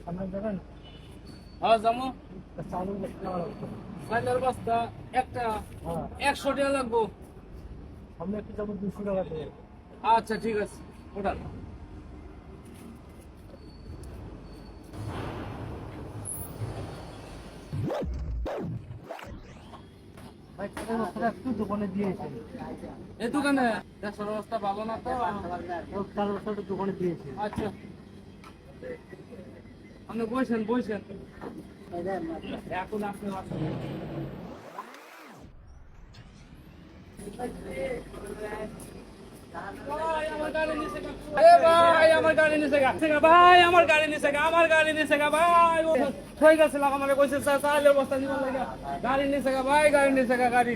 আপনার যাবেন? হ্যাঁ যাবো। চালুর বস্তা চালের বস্তা একটা হ্যাঁ 100 টাকা লাগবো। আমি একটু যাবো 200 টাকা দিয়ে। আচ্ছা ঠিক আছে ওঠান। ভাই চালের বস্তাটা একটু দোকানে দিয়েছেন। এই দোকানে দেশের অবস্থা ভালো না তো। চালের বস্তাটা দোকানে দিয়েছে। আচ্ছা আপনি বসেন বসেন। এখন আপনি আসেন। ভাই আমার গাড়ি নিচে গা। এ ভাই আমার গাড়ি নিচে গা। ভাই আমার গাড়ি নিচে গা। আমার গাড়ি নিচে গা ভাই। হয়ে গেছিলাম আমারে কইছে চালের বস্তা নিবার লাগা। গাড়ি নিচে গা ভাই গাড়ি নিচে গা গাড়ি।